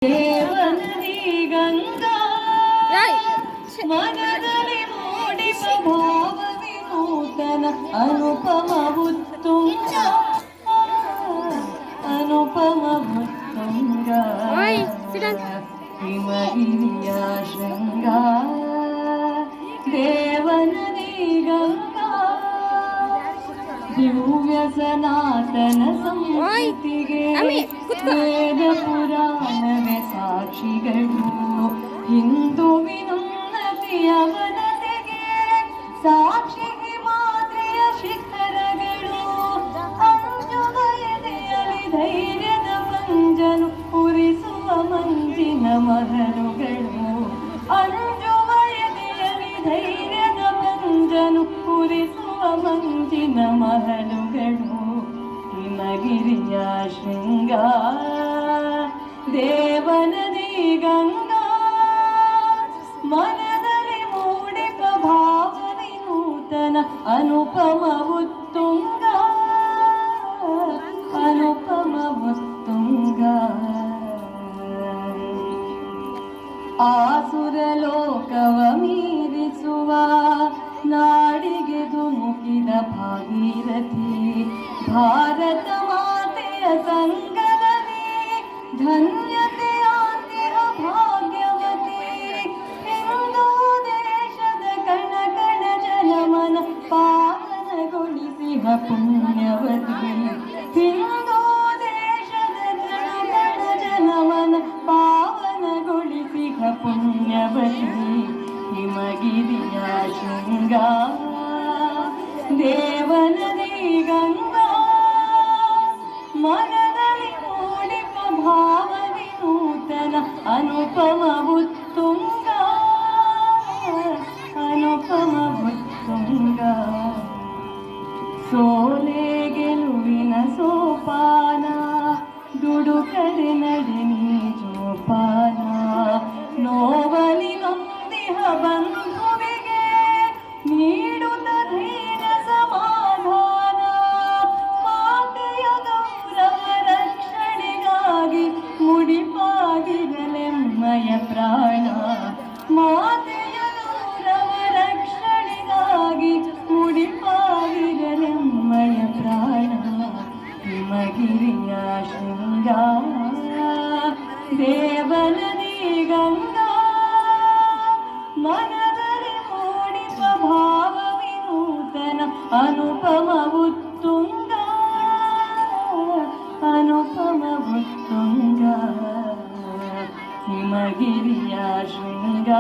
ದೇವನದಿ ಗಂಗಾ ಮನದಲ್ಲಿ ಮೂಡಿಪ ಭಾವ ವಿನೂತನ ಅನುಪಮ ಉತ್ತುಂಗ ಅನುಪಮ ಉತ್ತುಂಗ ಹಿಮಗಿರಿಯ ಶೃಂಗ ದೇವನದಿ ಗಂಗಾ ದಿವ್ಯ ಸನಾತನ ಸಂಸ್ಕೃತಿಗೆ ವೇದ ಪುರಾಣವೇ ಸಾಕ್ಷಿಗಳು ಹಿಂದುವಿನುನ್ನತಿಯ ವನತೆಗೆ ಸಾಕ್ಷಿ ಹಿಮಾದ್ರಿಯ ಶಿಖರಗಳು ಅಂಜುವ ಎದೆಯಲಿ ಧೈರ್ಯದ ಮಂಜನು ಉರಿಸುವ ಮಂಜಿನ ಮಹಲುಗಳು ಅಂಜುವ ಎದೆಯಲಿ ಧೈರ್ಯದ ಮಂಜನು ಉರಿಸುವ ಮಂಜಿನ ಮಹಲುಗಳು ಹಿಮಗಿರಿಯ ಶೃಂಗ ದೇವನದಿ ಗಂಗಾ ಮನದಲ್ಲಿ ಮೂಡಿಪ ಭಾವ ವಿನೂತನ ಅನುಪಮ ಉತ್ತುಂಗ ಅನುಪಮ ಉತ್ತುಂಗ ಆಸುರ ಲೋಕವ ಮೀರಿಸುವ ನಾಡಿಗೆ ಧುಮುಕಿದ ಭಾಗೀರಥಿ ಭಾರತ ಮಾತೆಯ ಸಂಗದಲ್ಲಿ ಧನ್ಯತೆಯಾತಿರ ಭಾಗ್ಯವತಿ ಹಿಂದೂ ದೇಶದ ಕಣ ಕಣ ಜನಮನ ಪಾವನಗೊಳಿಸಿದ ಪುಣ್ಯವತಿ ಹಿಂದೂ ದೇಶದ ಕಣ ಕಣ ಜನಮನ ಪಾವನಗೊಳಿಸಿದ ಪುಣ್ಯವತಿ ಹಿಮಗಿರಿಯ ಶೃಂಗ ದೇವನದಿ ಗಂಗಾ ಮನದಲ್ಲಿ ಮೂಡಿಪ ಭಾವ ವಿನೂತನ ಅನುಪಮ ಉತ್ತುಂಗ ಅನುಪಮ ಉತ್ತುಂಗ ಸೋಲೆ ಗೆಲುವಿನ ಸೋಪಾನ ದುಡುಕದೆ ನಡೆ ನೀ ಜೋಪಾನ ನೋವಲಿ ನೊಂದಿಹ ಬಂಧುವಿಗೆ ನೀಡುತ್ತ ಧೈರ್ಯ ಸಮಾಧಾನ ಮಾತೆಯ ಗೌರವ ರಕ್ಷಣೆಗಾಗಿ ಮುಡಿಪಾಗಿರಲೆಮ್ಮಯ ಪ್ರಾಣ ಮಾತೆಯ ಗೌರವ ರಕ್ಷಣೆಗಾಗಿ ಮುಡಿಪಾಗಿರಲೆಮ್ಮಯ ಪ್ರಾಣ ಹಿಮಗಿರಿಯ ಶೃಂಗ ದೇವನದಿ ಗಂಗಾ ಮನದಲ್ಲಿ ಮೂಡಿಪ ಭಾವ ವಿನೂತನ ಅನುಪಮ ಉತ್ತುಂಗ ಅನುಪಮ ಉತ್ತುಂಗ ಹಿಮಗಿರಿಯ ಶೃಂಗ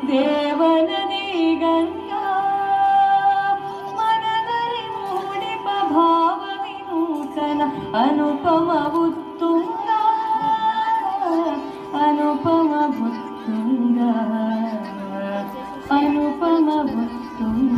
ದೇವನದಿ ಗಂಗಾ ಮನದಲ್ಲಿ ಮೂಡಿಪ ಭಾವ ವಿನೂತನ ಅನುಪಮ ಉತ್ತುಂಗ ಅನುಪಮ ಉತ್ತುಂಗ ಅನುಪಮ ಉತ್ತುಂಗ